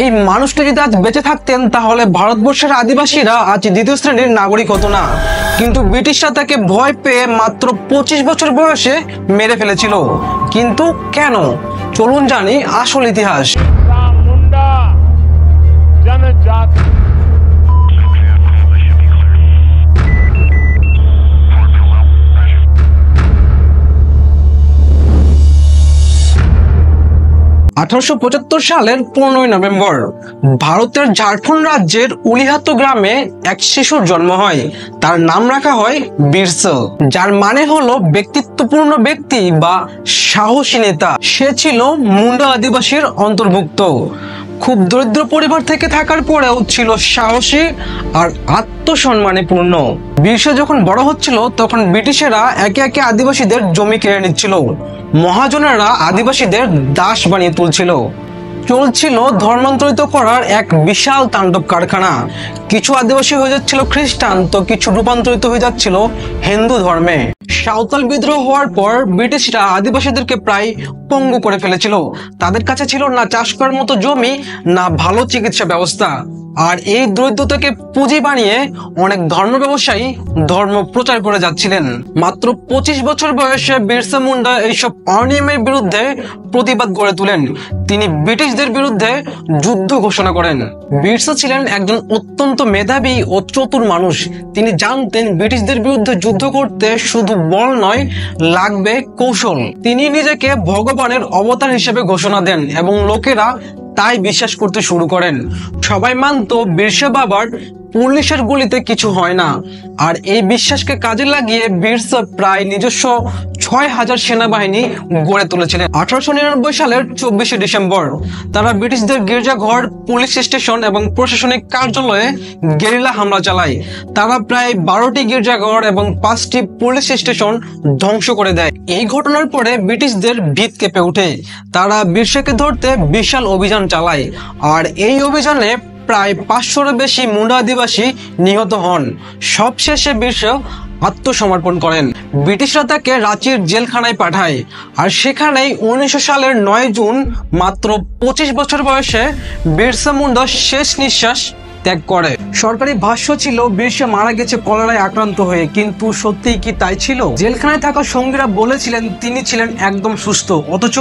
এই মানুষটা যদি আজ বেঁচে থাকতেন তাহলে ভারতবর্ষের আদিবাসীরা আজ দ্বিতীয় শ্রেণীর নাগরিক হতো না, কিন্তু ব্রিটিশরা তাকে ভয় পেয়ে মাত্র 25 বছর বয়সে মেরে ফেলেছিল। কিন্তু কেন? চলুন জানি আসল ইতিহাস। 1875 সালের 15 নভেম্বর ভারতের ঝাড়খণ্ড রাজ্যের উলিহাতু গ্রামে এক শিশুর জন্ম হয়। তার নাম রাখা হয় বিরসা, যার মানে হলো ব্যক্তিত্বপূর্ণ ব্যক্তি বা সাহসী নেতা। সে ছিল মুন্ডা আদিবাসীর অন্তর্ভুক্ত। খুব দরিদ্র পরিবার থেকে থাকার পরেও ছিল সাহসী আর আত্মসম্মানে পূর্ণ। বিরসা যখন বড় হচ্ছিল তখন ব্রিটিশেরা একে একে আদিবাসীদের জমি কেড়ে নিচ্ছিল। মহাজনেরা আদিবাসীদের দাস বানিয়ে তুলছিল। চলছিল ধর্মান্তরিত করার এক বিশাল তাণ্ডব কারখানা। কিছু আদিবাসী হয়ে যাচ্ছিল খ্রিস্টান, তো কিছু রূপান্তরিত হয়ে যাচ্ছিল হিন্দু ধর্মে। সাঁওতাল বিদ্রোহ হওয়ার পর ব্রিটিশরা আদিবাসীদেরকে প্রায় পঙ্গু করে ফেলেছিল। তাদের কাছে ছিল না চাষ করার মতো জমি, না ভালো চিকিৎসা ব্যবস্থা। আর এই দরিদ্রতাকে পুঁজি বানিয়ে অনেক ধর্ম ব্যবসায়ী ধর্ম প্রচার করে যাচ্ছিলেন। মাত্র 25 বছর বয়সে বিরসা মুন্ডা এইসব অনিয়মের বিরুদ্ধে প্রতিবাদ গড়ে তোলেন। তিনি ব্রিটিশদের বিরুদ্ধে যুদ্ধ ঘোষণা করেন। বিরসা ছিলেন একজন অত্যন্ত মেধাবী ও চতুর মানুষ। তিনি জানতেন ব্রিটিশদের বিরুদ্ধে যুদ্ধ করতে শুধু বল নয়, লাগবে কৌশল। তিনি নিজেকে ভগবানের অবতার হিসেবে ঘোষণা দেন এবং লোকেরা তাই বিশ্বাস করতে শুরু করেন। সবাই মানত বিরসা বাবার পুলিশের গুলিতে কিছু হয় না। আর এই বিশ্বাসকে কাজে লাগিয়ে বিরসা প্রায় নিজস্ব 6000 সেনাবাহিনী গড়ে তুলেছিলেন। 1899 সালের 24 ডিসেম্বর তারা ব্রিটিশদের গির্জাঘর, পুলিশ স্টেশন এবং প্রশাসনিক কার্যালয়ে গেরিলা হামলা চালায়। তারা প্রায় 12টি গির্জাঘর এবং 5টি পুলিশ স্টেশন ধ্বংস করে দেয়। এই ঘটনার পরে ব্রিটিশদের ভিত কেঁপে ওঠে। তারা বিরসাকে ধরতে বিশাল অভিযান চালায়। আর এই অভিযানে প্রায় 500-এর বেশি মুন্ডা আদিবাসী নিহত হন। সবশেষে বিরসা আত্মসমর্পণ করেন। ব্রিটিশরা তাকে রাঁচির জেলখানায় পাঠায়। আর সেখানেই 1900 সালের 9 জুন মাত্র 25 বছর বয়সে বিরসা মুন্ডা শেষ নিঃশ্বাস ত্যাগ করে। সরকারি ভাষ্য ছিল বিরসা মারা গেছে কলেরায় আক্রান্ত হয়ে, কিন্তু সত্যিই কি তাই ছিল? জেলখানায় থাকা সঙ্গীরা বলেছিলেন তিনি ছিলেন একদম সুস্থ, অথচ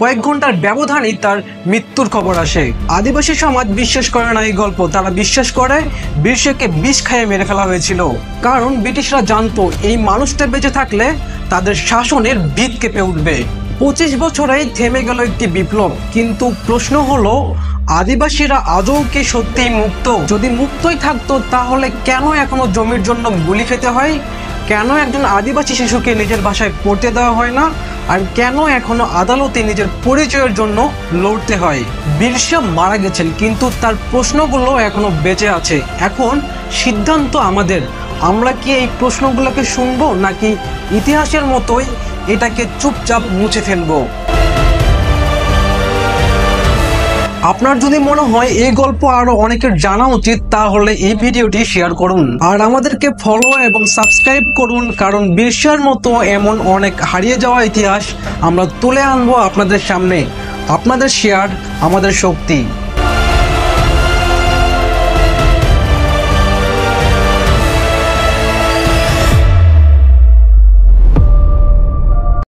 কয়েক ঘন্টার ব্যবধানেই তার মৃত্যুর খবর আসে। আদিবাসী সমাজ বিশ্বাস করে না এই গল্প। তারা বিশ্বাস করে বিরসাকে বিষ খাইয়ে মেরে ফেলা হয়েছিল। কারণ ব্রিটিশরা জানতো এই মানুষটা বেঁচে থাকলে তাদের শাসনের ভিত কেঁপে উঠবে। 25 বছরেই থেমে গেল একটি বিপ্লব। কিন্তু প্রশ্ন হলো, আদিবাসীরা আদৌ কি সত্যিই মুক্ত? যদি মুক্তই থাকতো তাহলে কেন এখনো জমির জন্য গুলি খেতে হয়? কেন একজন আদিবাসী শিশুকে নিজের ভাষায় পড়তে দেওয়া হয় না? আর কেন এখনো আদালতে নিজের পরিচয়ের জন্য লড়তে হয়? বিরসা মারা গেছেন, কিন্তু তার প্রশ্নগুলো এখনো বেঁচে আছে। এখন সিদ্ধান্ত আমাদের। আমরা কি এই প্রশ্নগুলোকে শুনবো, নাকি ইতিহাসের মতোই এটাকে চুপচাপ মুছে ফেলবো? আপনার যদি মনে হয় এই গল্প আরো অনেকের জানা উচিত, তাহলে এই ভিডিওটি শেয়ার করুন। আর আমাদেরকে ফলো এবং সাবস্ক্রাইব করুন, কারণ বিরসার মতো এমন অনেক হারিয়ে যাওয়া ইতিহাস আমরা তুলে আনবো আপনাদের সামনে। আপনাদের শেয়ার আমাদের শক্তি।